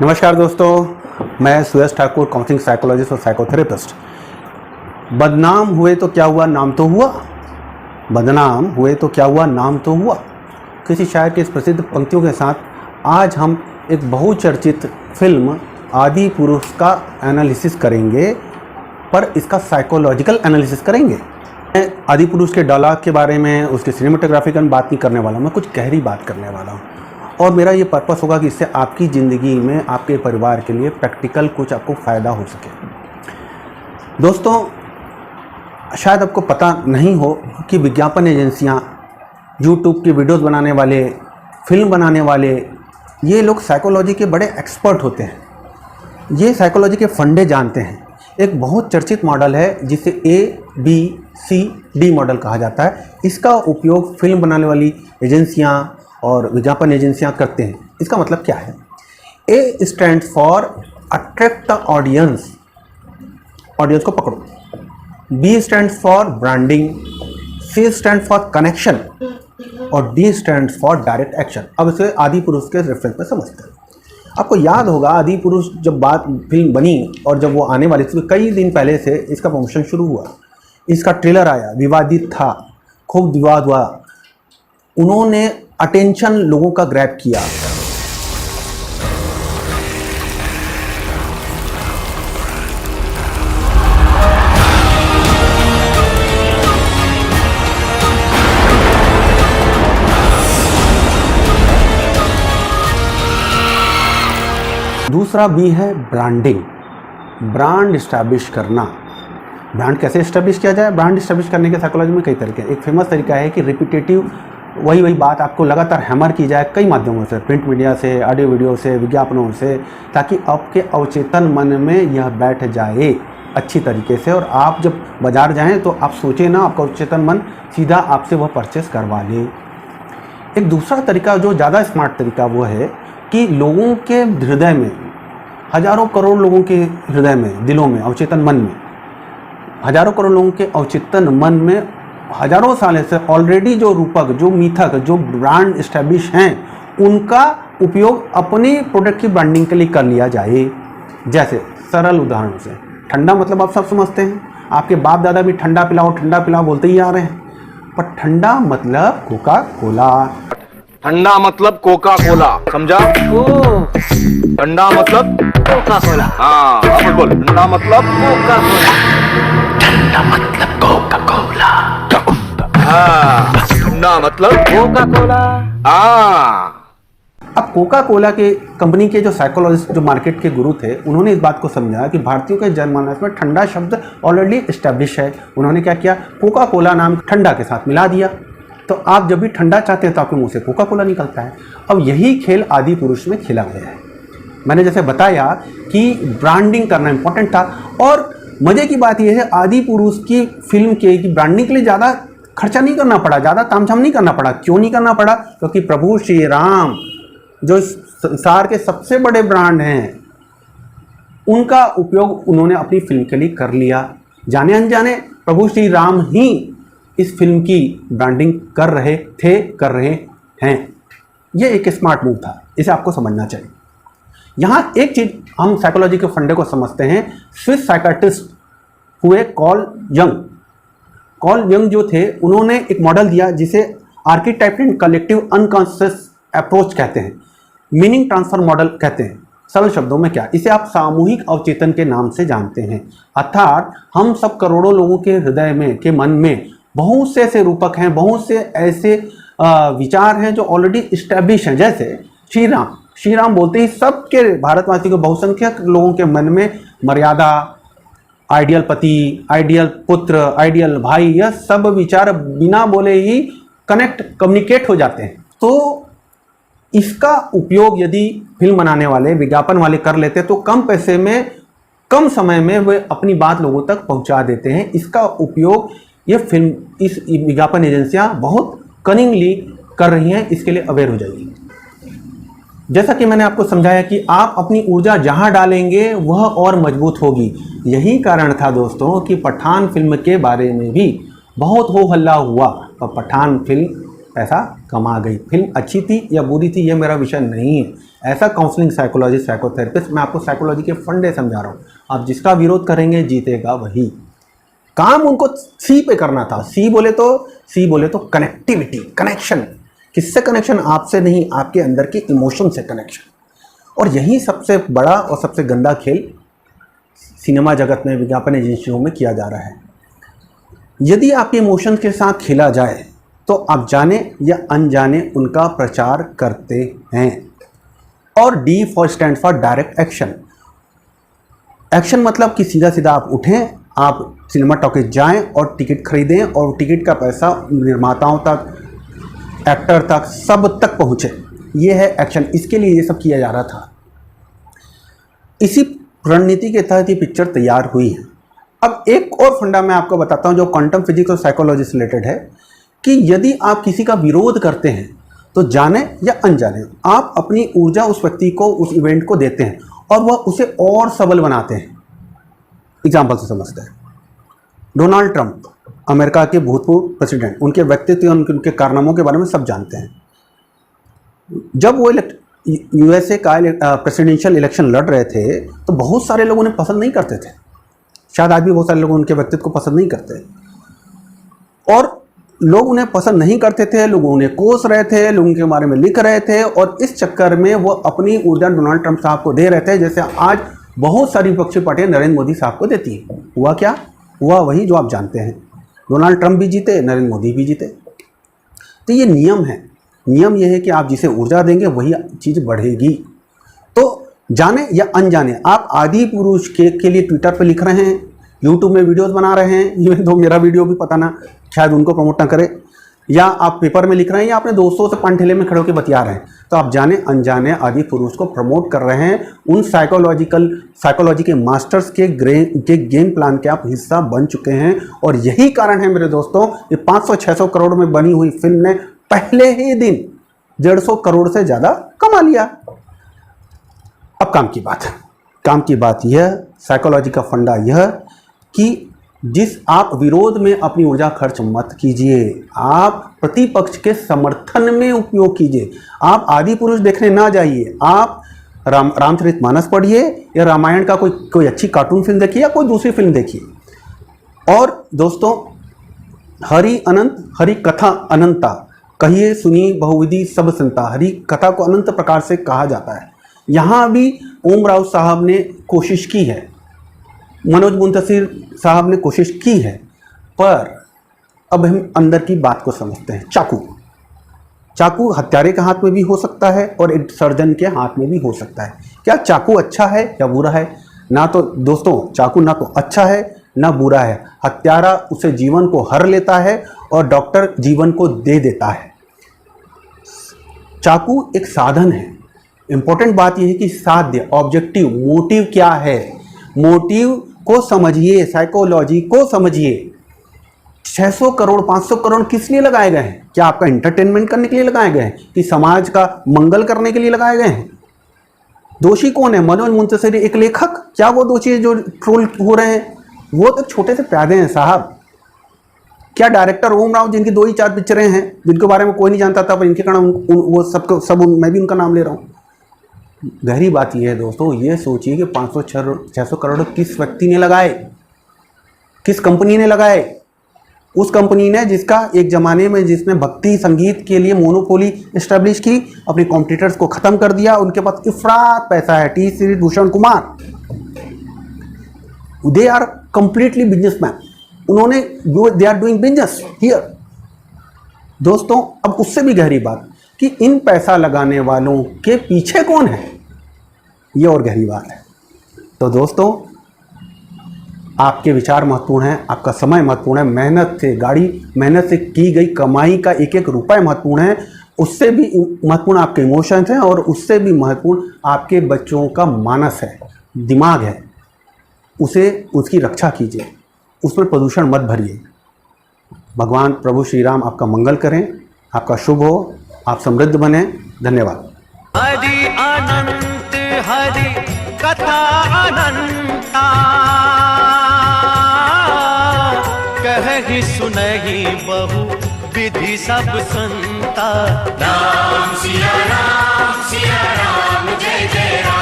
नमस्कार दोस्तों, मैं सुयश ठाकुर, काउंसलिंग साइकोलॉजिस्ट और साइकोथेरेपिस्ट। बदनाम हुए तो क्या हुआ, नाम तो हुआ। बदनाम हुए तो क्या हुआ, नाम तो हुआ। किसी शायर की इस प्रसिद्ध पंक्तियों के साथ आज हम एक बहुचर्चित फिल्म आदि पुरुष का एनालिसिस करेंगे, पर इसका साइकोलॉजिकल एनालिसिस करेंगे। मैं आदि पुरुष के डायलॉग के बारे में, उसके सिनेमेटोग्राफी का बात नहीं करने वाला, मैं कुछ गहरी बात करने वाला हूँ। और मेरा ये पर्पस होगा कि इससे आपकी ज़िंदगी में, आपके परिवार के लिए प्रैक्टिकल कुछ आपको फ़ायदा हो सके। दोस्तों, शायद आपको पता नहीं हो कि विज्ञापन एजेंसियां, यूट्यूब की वीडियोस बनाने वाले, फिल्म बनाने वाले, ये लोग साइकोलॉजी के बड़े एक्सपर्ट होते हैं। ये साइकोलॉजी के फंडे जानते हैं। एक बहुत चर्चित मॉडल है जिसे ABCD मॉडल कहा जाता है। इसका उपयोग फिल्म बनाने वाली एजेंसियां और विज्ञापन एजेंसियां करते हैं। इसका मतलब क्या है? A stand for attract the audience, audience को पकड़ो। B stand for branding, C stand for connection और D stand for direct action. अब इसे आदि पुरुष के रेफरेंस में समझते हैं। आपको याद होगा आदि पुरुष जब बात फिल्म बनी और जब वो आने वाली थी, कई दिन पहले से इसका प्रमोशन शुरू हुआ। इसका ट्रेलर आया, विवादित था, खूब विवाद हुआ। उन्होंने अटेंशन लोगों का ग्रैब किया। दूसरा B है ब्रांडिंग, ब्रांड इस्टेब्लिश करना। ब्रांड कैसे इस्टेब्लिश किया जाए? ब्रांड इस्टेब्लिश करने के साइकोलॉजी में कई तरीके हैं। एक फेमस तरीका है कि रिपीटेटिव वही बात आपको लगातार हैमर की जाए कई माध्यमों से, प्रिंट मीडिया से, ऑडियो वीडियो से, विज्ञापनों से, ताकि आपके अवचेतन मन में यह बैठ जाए अच्छी तरीके से। और आप जब बाजार जाएं तो आप सोचें ना, आपका अवचेतन मन सीधा आपसे वह परचेस करवा ले। एक दूसरा तरीका जो ज़्यादा स्मार्ट तरीका वो है कि लोगों के हृदय में, हजारों करोड़ लोगों के हृदय में, दिलों में, अवचेतन मन में, हजारों करोड़ लोगों के अवचेतन मन में हजारों साल से ऑलरेडी जो रूपक, जो मिथक, जो ब्रांड इस्टेब्लिश हैं, उनका उपयोग अपने प्रोडक्ट की ब्रांडिंग के लिए कर लिया जाए। जैसे सरल उदाहरण से, ठंडा मतलब आप सब समझते हैं। आपके बाप दादा भी ठंडा पिलाओ बोलते ही आ रहे हैं। पर ठंडा मतलब कोका कोला। ठंडा मतलब कोका कोला, समझा? ठंडा मतलब कोका कोला। हाँ, अब बोल। ठंडा मतलब कोका कोला। ठंडा मतलब कोका कोला। हाँ, ठंडा मतलब कोका कोला। हाँ। अब कोका कोला के कंपनी के जो साइकोलॉजिस्ट, जो मार्केट के गुरु थे, उन्होंने इस बात को समझा कि भारतीयों के जनमानस में ठंडा शब्द ऑलरेडी इस्टेब्लिश है। उन्होंने क्या किया? कोका कोला नाम ठंडा के साथ मिला दिया। तो आप जब भी ठंडा चाहते हैं तो आपके मुंह से कोका कोला निकलता है। अब यही खेल आदि पुरुष में खेला गया है। मैंने जैसे बताया कि ब्रांडिंग करना इंपॉर्टेंट था, और मजे की बात यह है आदि पुरुष की फिल्म के की ब्रांडिंग के लिए ज़्यादा खर्चा नहीं करना पड़ा, ज़्यादा तामझाम नहीं करना पड़ा। क्यों नहीं करना पड़ा? क्योंकि प्रभु श्री राम, जो इस संसार के सबसे बड़े ब्रांड हैं, उनका उपयोग उन्होंने अपनी फिल्म के लिए कर लिया। जाने अनजाने प्रभु श्री राम ही इस फिल्म की ब्रांडिंग कर रहे थे, कर रहे हैं। ये एक स्मार्ट मूव था, इसे आपको समझना चाहिए। यहाँ एक चीज हम साइकोलॉजी के फंडे को समझते हैं। स्विस साइकाट्रिस्ट हुए कॉल यंग जो थे, उन्होंने एक मॉडल दिया जिसे archetype and collective unconscious approach कहते हैं, मीनिंग ट्रांसफर मॉडल कहते हैं। सरल शब्दों में क्या, इसे आप सामूहिक अवचेतन के नाम से जानते हैं। अर्थात हम सब करोड़ों लोगों के हृदय में, के मन में बहुत से ऐसे रूपक हैं, बहुत से ऐसे विचार हैं जो ऑलरेडी इस्टेब्लिश हैं। जैसे श्री राम बोलते ही सबके भारतवासी के बहुसंख्यक लोगों के मन में मर्यादा, आइडियल पति, आइडियल पुत्र, आइडियल भाई, यह सब विचार बिना बोले ही कम्युनिकेट हो जाते हैं। तो इसका उपयोग यदि फिल्म बनाने वाले, विज्ञापन वाले कर लेते तो कम पैसे में, कम समय में वे अपनी बात लोगों तक पहुंचा देते हैं। इसका उपयोग ये फिल्म, इस विज्ञापन एजेंसियां बहुत कनिंगली कर रही हैं। इसके लिए अवेयर हो जाइए। जैसा कि मैंने आपको समझाया कि आप अपनी ऊर्जा जहां डालेंगे वह और मजबूत होगी। यही कारण था दोस्तों कि पठान फिल्म के बारे में भी बहुत हो हल्ला हुआ, और पठान फिल्म पैसा कमा गई। फिल्म अच्छी थी या बुरी थी, यह मेरा विषय नहीं है। ऐसा काउंसलिंग साइकोलॉजिस्ट, साइकोथेरेपिस्ट, मैं आपको साइकोलॉजी के फंडे समझा रहा हूँ। आप जिसका विरोध करेंगे जीतेगा वही। काम उनको सी पे करना था। सी बोले तो कनेक्टिविटी, कनेक्शन। किससे कनेक्शन? आपसे नहीं, आपके अंदर के इमोशन से कनेक्शन। और यही सबसे बड़ा और सबसे गंदा खेल सिनेमा जगत में, विज्ञापन एजेंसियों में किया जा रहा है। यदि आपके इमोशन के साथ खेला जाए तो आप जाने या अनजाने उनका प्रचार करते हैं। और D for stand for direct action. Action मतलब कि सीधा सीधा आप उठें, आप सिनेमा टॉकीज जाएं और टिकट खरीदें और टिकट का पैसा निर्माताओं तक, एक्टर तक, सब तक पहुंचे। ये है एक्शन। इसके लिए ये सब किया जा रहा था। इसी रणनीति के तहत ये पिक्चर तैयार हुई है। अब एक और फंडा मैं आपको बताता हूं जो क्वांटम फिजिक्स और साइकोलॉजी से रिलेटेड है, कि यदि आप किसी का विरोध करते हैं तो जाने या अनजाने आप अपनी ऊर्जा उस व्यक्ति को, उस इवेंट को देते हैं और वह उसे और सबल बनाते हैं। एग्जाम्पल से समझते हैं। डोनाल्ड ट्रंप, अमेरिका के भूतपूर्व प्रेसिडेंट, उनके व्यक्तित्व, उनके कारनामों के बारे में सब जानते हैं। जब वो यूएसए का प्रेसिडेंशियल इलेक्शन लड़ रहे थे तो बहुत सारे लोग उन्हें पसंद नहीं करते थे। शायद आज भी बहुत सारे लोग उनके व्यक्तित्व को पसंद नहीं करते, और लोग उन्हें पसंद नहीं करते थे, लोग उन्हें कोस रहे थे, लोग उनके बारे में लिख रहे थे, और इस चक्कर में वो अपनी ऊर्जा डोनाल्ड ट्रंप साहब को दे रहे थे, जैसे आज बहुत सारी विपक्षी पार्टियां नरेंद्र मोदी साहब को देती हैं। हुआ क्या? हुआ वही जो आप जानते हैं। डोनाल्ड ट्रंप भी जीते, नरेंद्र मोदी भी जीते। तो ये नियम है। नियम यह है कि आप जिसे ऊर्जा देंगे वही चीज़ बढ़ेगी। तो जाने या अनजाने आप आदि पुरुष के लिए ट्विटर पे लिख रहे हैं, यूट्यूब में वीडियोस बना रहे हैं, ये तो मेरा वीडियो भी पता ना शायद उनको प्रमोट ना करे, या आप पेपर में लिख रहे हैं, या अपने दोस्तों से पान ठेले में खड़े होकर बतिया रहे हैं, तो आप जाने अनजाने आदि पुरुष को प्रमोट कर रहे हैं। उन साइकोलॉजी के मास्टर्स के गेम प्लान के आप हिस्सा बन चुके हैं। और यही कारण है मेरे दोस्तों, ये 500-600 करोड़ में बनी हुई फिल्म ने पहले ही दिन 150 करोड़ से ज़्यादा कमा लिया। अब काम की बात यह, साइकोलॉजी का फंडा यह कि जिस आप विरोध में अपनी ऊर्जा खर्च मत कीजिए, आप प्रतिपक्ष के समर्थन में उपयोग कीजिए। आप आदि पुरुष देखने ना जाइए, आप रामचरितमानस पढ़िए या रामायण का कोई अच्छी कार्टून फिल्म देखिए या कोई दूसरी फिल्म देखिए। और दोस्तों, हरि अनंत, हरि कथा अनंता, कहिए सुनी बहुविधि सब संता। हरि कथा को अनंत प्रकार से कहा जाता है। यहाँ भी ओम राव साहब ने कोशिश की है, मनोज मुंतशिर साहब ने कोशिश की है, पर अब हम अंदर की बात को समझते हैं। चाकू हत्यारे के हाथ में भी हो सकता है और एक सर्जन के हाथ में भी हो सकता है। क्या चाकू अच्छा है या बुरा है? ना तो दोस्तों, चाकू ना तो अच्छा है ना बुरा है। हत्यारा उसे जीवन को हर लेता है और डॉक्टर जीवन को दे देता है। चाकू एक साधन है। इंपॉर्टेंट बात यह है कि साध्य, ऑब्जेक्टिव, मोटिव क्या है, मोटिव को समझिए, साइकोलॉजी को समझिए। 600 करोड़ 500 करोड़ किस लिए लगाए गए हैं? क्या आपका एंटरटेनमेंट करने के लिए लगाए गए हैं कि समाज का मंगल करने के लिए लगाए गए हैं? दोषी कौन है? मनोज मुंतशिर एक लेखक? क्या वो दोषी है जो ट्रोल हो रहे हैं? वो तो छोटे से प्यादे हैं साहब। क्या डायरेक्टर ओम राव, जिनकी 2 ही 4 पिक्चरें हैं, जिनके बारे में कोई नहीं जानता था, पर इनके कारण वो सब मैं भी उनका नाम ले रहा हूँ। गहरी बात यह है दोस्तों, ये सोचिए कि 500-600 करोड़ किस व्यक्ति ने लगाए, किस कंपनी ने लगाए? उस कंपनी ने जिसका एक ज़माने में जिसने भक्ति संगीत के लिए मोनोपोली इस्टेब्लिश की, अपने कॉम्पिटिटर्स को ख़त्म कर दिया। उनके पास इफरात पैसा है। T series Bhushan Kumar, they are completely businessman. उन्होंने they are doing business here. दोस्तों, अब उससे भी गहरी बात कि इन पैसा लगाने वालों के पीछे कौन है, ये और गहरी बात है। तो दोस्तों, आपके विचार महत्वपूर्ण हैं, आपका समय महत्वपूर्ण है, मेहनत से की गई कमाई का एक एक रुपए महत्वपूर्ण है। उससे भी महत्वपूर्ण आपके इमोशंस हैं, और उससे भी महत्वपूर्ण आपके बच्चों का मानस है, दिमाग है। उसकी रक्षा कीजिए, उस पर प्रदूषण मत भरिए। भगवान प्रभु श्री राम आपका मंगल करें, आपका शुभ हो, आप समृद्ध बने। धन्यवाद। हरि अनंत हरि कथा अनंता, कहि सुनहि बहु विधि भी सब सुनता। राम सिया राम जय जय राम।